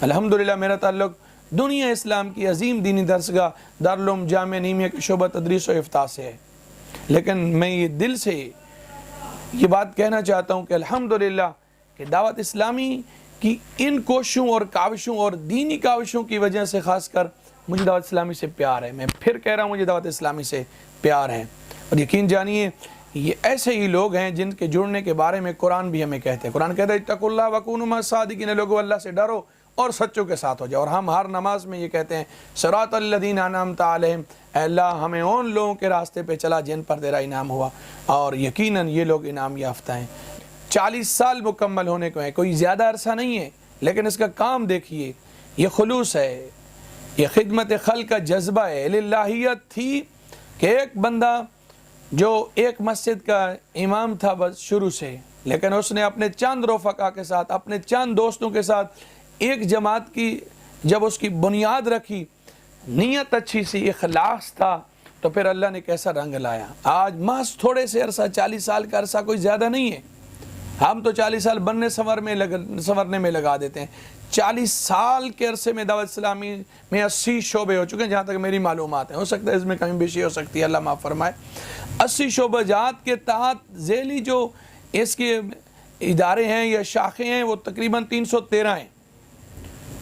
الحمدللہ میرا تعلق دنیا اسلام کی عظیم دینی درسگاہ دارالعلوم جامعہ نعیمیہ کے شعبہ تدریس و افتاء سے ہے، لیکن میں یہ دل سے یہ بات کہنا چاہتا ہوں کہ الحمدللہ کہ دعوت اسلامی کی ان کوششوں اور کاوشوں اور دینی کاوشوں کی وجہ سے خاص کر مجھے دعوت اسلامی سے پیار ہے۔ میں پھر کہہ رہا ہوں مجھے دعوت اسلامی سے پیار ہے، اور یقین جانیے یہ ایسے ہی لوگ ہیں جن کے جڑنے کے بارے میں قرآن بھی ہمیں کہتے ہیں۔ قرآن کہتا ہے اتقوا اللہ وکونوا مع الصادقین، لوگوں اللہ سے ڈرو اور سچوں کے ساتھ ہو جاؤ، اور ہم ہر نماز میں یہ کہتے ہیں صراط الذین انعمت علیہم، اے اللہ ہمیں ان لوگوں کے راستے پہ چلا جن پر تیرا انعام ہوا، اور یقیناً یہ لوگ انعام یافتہ ہیں۔ 40 سال مکمل ہونے کو ہیں، کوئی زیادہ عرصہ نہیں ہے، لیکن اس کا کام دیکھیے، یہ خلوص ہے، یہ خدمت خلق کا جذبہ ہے، الہیت تھی کہ ایک بندہ جو ایک مسجد کا امام تھا بس شروع سے، لیکن اس نے اپنے چند رفقا کے ساتھ، اپنے چند دوستوں کے ساتھ ایک جماعت کی جب اس کی بنیاد رکھی، نیت اچھی سی، اخلاص تھا، تو پھر اللہ نے کیسا رنگ لایا۔ آج محض تھوڑے سے عرصہ، 40 سال کا عرصہ کوئی زیادہ نہیں ہے، ہم تو 40 سال بننے سنورنے میں لگا دیتے ہیں۔ 40 سال کے عرصے میں دعوت اسلامی میں 80 شعبے ہو چکے ہیں، جہاں تک میری معلومات ہیں، ہو سکتا ہے اس میں کمی بیشی ہو سکتی ہے، اللہ معاف فرمائے۔ 80 شعبہ جات کے تحت ذیلی جو اس کے ادارے ہیں یا شاخیں ہیں وہ تقریباً 313 ہیں،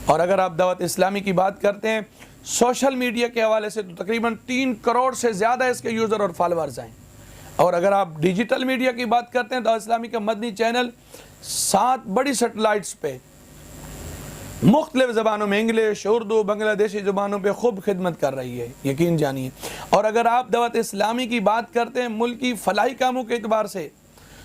اور اگر آپ دعوت اسلامی کی بات کرتے ہیں سوشل میڈیا کے حوالے سے تو تقریباً 3 کروڑ سے زیادہ اس کے یوزر اور فالورز ہیں، اور اگر آپ ڈیجیٹل میڈیا کی بات کرتے ہیں دعوت اسلامی کا مدنی چینل 7 بڑی سیٹلائٹس پہ مختلف زبانوں میں، انگلش، اردو، بنگلہ دیشی زبانوں پہ خوب خدمت کر رہی ہے، یقین جانیے۔ اور اگر آپ دعوت اسلامی کی بات کرتے ہیں ملکی فلاحی کاموں کے اعتبار سے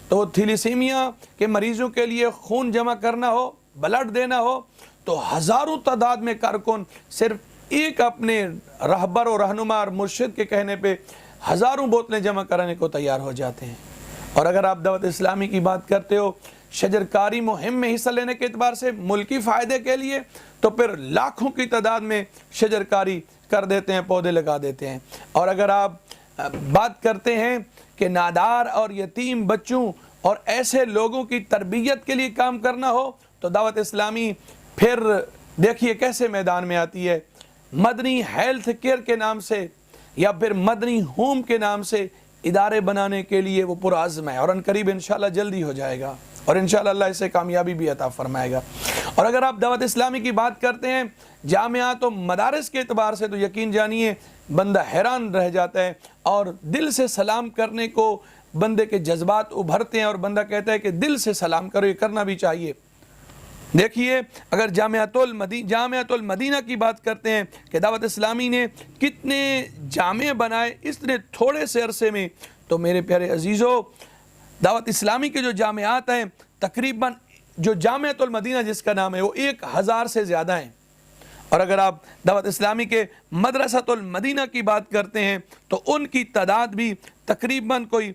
تو تھیلیسیمیا کے مریضوں کے لیے خون جمع کرنا ہو، بلڈ دینا ہو، تو ہزاروں تعداد میں کارکن صرف ایک اپنے رہبر اور رہنما اور مرشد کے کہنے پہ ہزاروں بوتلیں جمع کرنے کو تیار ہو جاتے ہیں۔ اور اگر آپ دعوت اسلامی کی بات کرتے ہو شجرکاری مہم میں حصہ لینے کے اعتبار سے ملکی فائدے کے لیے، تو پھر لاکھوں کی تعداد میں شجرکاری کر دیتے ہیں، پودے لگا دیتے ہیں۔ اور اگر آپ بات کرتے ہیں کہ نادار اور یتیم بچوں اور ایسے لوگوں کی تربیت کے لیے کام کرنا ہو تو دعوت اسلامی پھر دیکھیے کیسے میدان میں آتی ہے، مدنی ہیلتھ کیئر کے نام سے یا پھر مدنی ہوم کے نام سے ادارے بنانے کے لیے وہ پرعزم ہے، اور ان قریب انشاءاللہ جلدی ہو جائے گا، اور انشاءاللہ اللہ اسے کامیابی بھی عطا فرمائے گا۔ اور اگر آپ دعوت اسلامی کی بات کرتے ہیں جامعات و مدارس کے اعتبار سے تو یقین جانیے بندہ حیران رہ جاتا ہے، اور دل سے سلام کرنے کو بندے کے جذبات ابھرتے ہیں، اور بندہ کہتا ہے کہ دل سے سلام کرو، یہ کرنا بھی چاہیے۔ دیکھیے اگر جامعۃ المدینہ کی بات کرتے ہیں کہ دعوت اسلامی نے کتنے جامع بنائے اتنے تھوڑے سے عرصے میں، تو میرے پیارے عزیزو دعوت اسلامی کے جو جامعات ہیں تقریباً جو جامعۃ المدینہ جس کا نام ہے وہ 1000 سے زیادہ ہیں، اور اگر آپ دعوت اسلامی کے مدرسۃ المدینہ کی بات کرتے ہیں تو ان کی تعداد بھی تقریباً کوئی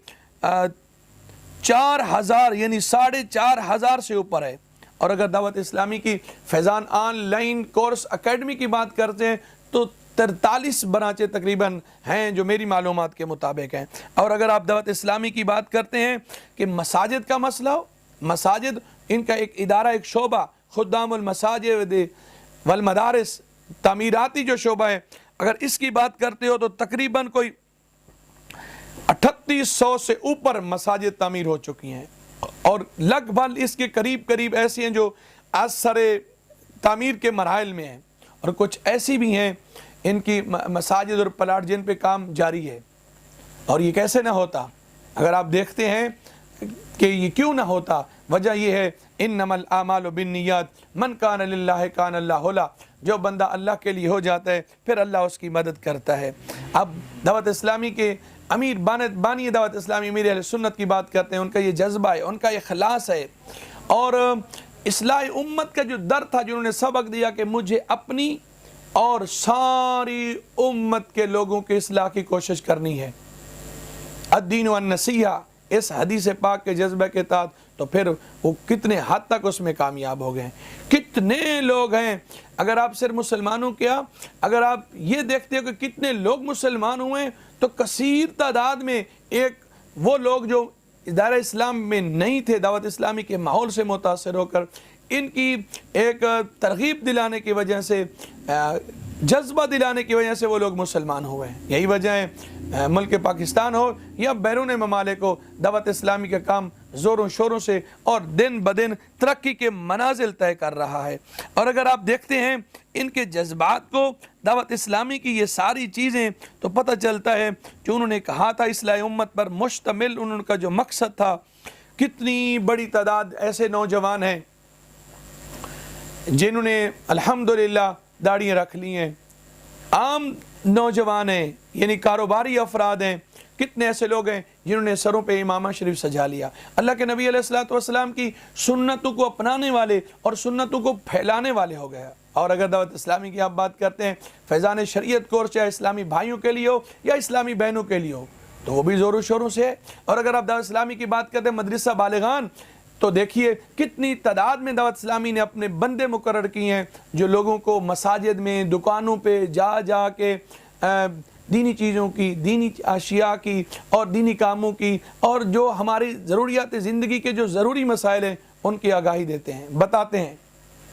4000 یعنی 4500 سے اوپر ہے۔ اور اگر دعوت اسلامی کی فیضان آن لائن کورس اکیڈمی کی بات کرتے ہیں تو 43 برانچیں تقریباً ہیں جو میری معلومات کے مطابق ہیں۔ اور اگر آپ دعوت اسلامی کی بات کرتے ہیں کہ مساجد کا مسئلہ ہو، مساجد ان کا ایک ادارہ، ایک شعبہ خدام المساجد والمدارس، تعمیراتی جو شعبہ ہے، اگر اس کی بات کرتے ہو تو تقریباً کوئی 3800 سے اوپر مساجد تعمیر ہو چکی ہیں، اور لگ بھگ اس کے قریب ایسی ہیں جو آج سر تعمیر کے مراحل میں ہیں، اور کچھ ایسی بھی ہیں ان کی مساجد اور پلاٹ جن پہ کام جاری ہے۔ اور یہ کیسے نہ ہوتا؟ اگر آپ دیکھتے ہیں کہ یہ کیوں نہ ہوتا، وجہ یہ ہے انما الاعمال بالنیات من کان للہ کان اللہ لا، جو بندہ اللہ کے لیے ہو جاتا ہے پھر اللہ اس کی مدد کرتا ہے۔ اب دعوت اسلامی کے امیر بانی دعوت اسلامی امیر اہل سنت کی بات کرتے ہیں، ان کا یہ جذبہ ہے، ان کا اخلاص ہے، اور اصلاح امت کا جو در تھا جنہوں نے سبق دیا کہ مجھے اپنی اور ساری امت کے لوگوں کی اصلاح کی کوشش کرنی ہے، الدین والنصیحہ، اس حدیث پاک کے جذبہ کے تحت، تو پھر وہ کتنے حد تک اس میں کامیاب ہو گئے۔ کتنے لوگ ہیں، اگر آپ صرف مسلمانوں کیا اگر آپ یہ دیکھتے ہو کہ کتنے لوگ مسلمان ہوئے تو کثیر تعداد میں ایک وہ لوگ جو ادارہ اسلام میں نہیں تھے، دعوت اسلامی کے ماحول سے متاثر ہو کر ان کی ایک ترغیب دلانے کی وجہ سے، جذبہ دلانے کی وجہ سے وہ لوگ مسلمان ہوئے ہیں۔ یہی وجہ ہے ملک پاکستان ہو یا بیرون ممالک ہو، دعوت اسلامی کا کام زوروں شوروں سے اور دن بدن ترقی کے منازل طے کر رہا ہے۔ اور اگر آپ دیکھتے ہیں ان کے جذبات کو، دعوت اسلامی کی یہ ساری چیزیں، تو پتہ چلتا ہے کہ انہوں نے کہا تھا اصلاح امت پر مشتمل ان کا جو مقصد تھا، کتنی بڑی تعداد ایسے نوجوان ہیں جنہوں نے الحمدللہ داڑیاں رکھ لی ہیں، عام نوجوان ہیں، یعنی کاروباری افراد ہیں، کتنے ایسے لوگ ہیں جنہوں نے سروں پہ امامہ شریف سجا لیا، اللہ کے نبی علیہ السلام کی سنتوں کو اپنانے والے اور سنتوں کو پھیلانے والے ہو گئے۔ اور اگر دعوت اسلامی کی آپ بات کرتے ہیں، فیضان شریعت کورس چاہے اسلامی بھائیوں کے لیے ہو یا اسلامی بہنوں کے لیے ہو، تو وہ بھی زور و شوروں سے ہے۔ اور اگر آپ دعوت اسلامی کی بات کرتے ہیں مدرسہ بالغان، تو دیکھیے کتنی تعداد میں دعوت اسلامی نے اپنے بندے مقرر کیے ہیں جو لوگوں کو مساجد میں، دکانوں پہ جا جا کے دینی چیزوں کی، دینی اشیاء کی اور دینی کاموں کی اور جو ہماری ضروریات زندگی کے جو ضروری مسائل ہیں ان کی آگاہی دیتے ہیں، بتاتے ہیں۔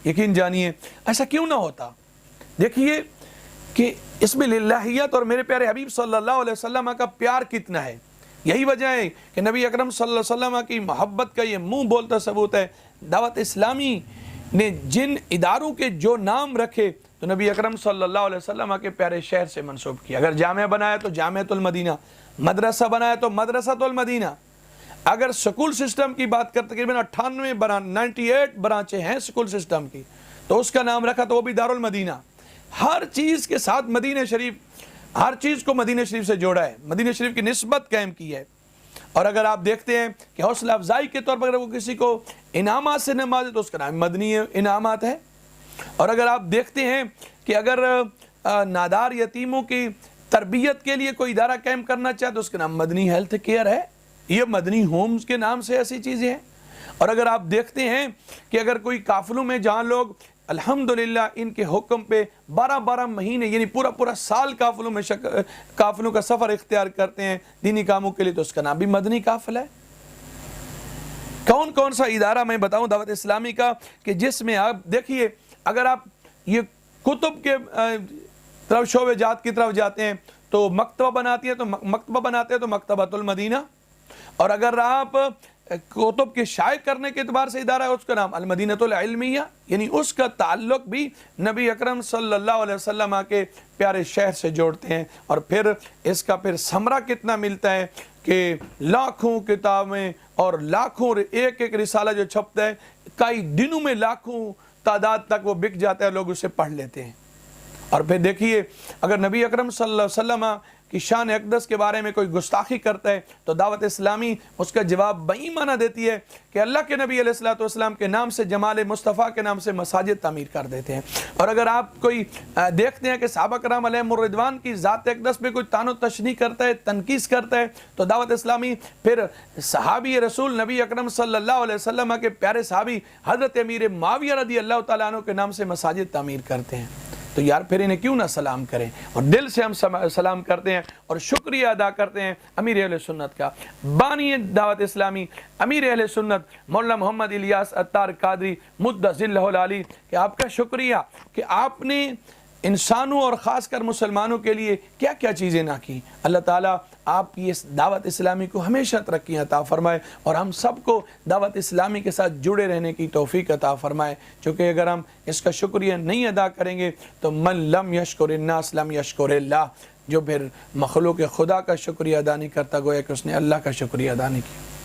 یقین جانیے ایسا کیوں نہ ہوتا؟ دیکھیے کہ اس میں للہیت اور میرے پیارے حبیب صلی اللہ علیہ وسلم کا پیار کتنا ہے۔ یہی وجہ ہے کہ نبی اکرم صلی اللہ علیہ وسلم کی محبت کا یہ منہ بولتا ثبوت ہے۔ دعوت اسلامی نے جن اداروں کے جو نام رکھے تو نبی اکرم صلی اللہ علیہ وسلم کے پیارے شہر سے منسوب کیا۔ اگر جامعہ بنایا تو جامعۃ المدینہ، مدرسہ بنایا تو مدرسۃ المدینہ۔ اگر سکول سسٹم کی بات کرتے تقریباً 98 برانچیں ہیں سکول سسٹم کی، تو اس کا نام رکھا تو وہ بھی دار المدینہ۔ ہر چیز کے ساتھ مدینہ شریف، ہر چیز کو مدینہ شریف سے جوڑا ہے، مدینہ شریف کی نسبت قائم کی ہے۔ اور اگر آپ دیکھتے ہیں کہ حوصلہ افزائی کے طور پر اگر وہ کسی کو انعامات سے نوازے تو اس کا نام مدنی انعامات ہے۔ اور اگر آپ دیکھتے ہیں کہ اگر نادار یتیموں کی تربیت کے لیے کوئی ادارہ قائم کرنا چاہے تو اس کا نام مدنی ہیلتھ کیئر ہے، یہ مدنی ہومز کے نام سے ایسی چیزیں ہیں۔ اور اگر آپ دیکھتے ہیں کہ اگر کوئی قافلوں میں جہاں لوگ الحمدللہ ان کے حکم پہ 12 مہینے یعنی پورا سال قافلوں کا سفر اختیار کرتے ہیں دینی کاموں کے لیے، تو اس کا نام بھی مدنی قافلہ ہے۔ کون سا ادارہ میں بتاؤں دعوت اسلامی کا کہ جس میں آپ دیکھیے، اگر آپ یہ کتب کے طرف شعبہ جات کی طرف جاتے ہیں تو مکتبہ بناتے ہیں تو مکتبۃ المدینہ۔ اور اگر آپ کتب کے شائع کرنے کے اعتبار سے ادارہ ہے اس کا نام المدینۃ العلمیہ، یعنی اس کا تعلق بھی نبی اکرم صلی اللہ علیہ وسلم کے پیارے شہر سے جوڑتے ہیں۔ اور پھر اس کا ثمرہ کتنا ملتا ہے کہ لاکھوں کتابیں اور لاکھوں ایک رسالہ جو چھپتا ہے، کئی دنوں میں لاکھوں تعداد تک وہ بک جاتا ہے، لوگ اسے پڑھ لیتے ہیں۔ اور پھر دیکھیے اگر نبی اکرم صلی اللہ علیہ وسلم کی شان اقدس کے بارے میں کوئی گستاخی کرتا ہے تو دعوت اسلامی اس کا جواب بہی معنی دیتی ہے کہ اللہ کے نبی علیہ السلام کے نام سے، جمال مصطفیٰ کے نام سے مساجد تعمیر کر دیتے ہیں۔ اور اگر آپ کوئی دیکھتے ہیں کہ صحابہ کرام علیہم الرضوان کی ذات اقدس پہ کوئی طعن و تشنیع کرتا ہے، تنقیص کرتا ہے، تو دعوت اسلامی پھر صحابی رسول نبی اکرم صلی اللہ علیہ وسلم کے پیارے صحابی حضرت امیر معاویہ رضی اللہ تعالیٰ عنہ کے نام سے مساجد تعمیر کرتے ہیں۔ تو یار پھر انہیں کیوں نہ سلام کریں؟ اور دل سے ہم سلام کرتے ہیں اور شکریہ ادا کرتے ہیں امیر اہل سنت کا، بانی دعوت اسلامی امیر اہل سنت مولانا محمد الیاس عطار قادری مد ظلہ العالی کہ آپ کا شکریہ کہ آپ نے انسانوں اور خاص کر مسلمانوں کے لیے کیا کیا چیزیں نہ کی۔ اللہ تعالیٰ آپ کی اس دعوت اسلامی کو ہمیشہ ترقی عطا فرمائے اور ہم سب کو دعوت اسلامی کے ساتھ جڑے رہنے کی توفیق عطا فرمائے، چونکہ اگر ہم اس کا شکریہ نہیں ادا کریں گے تو من لم یشکر الناس لم یشکر اللہ، جو پھر مخلوق خدا کا شکریہ ادا نہیں کرتا گویا کہ اس نے اللہ کا شکریہ ادا نہیں کیا۔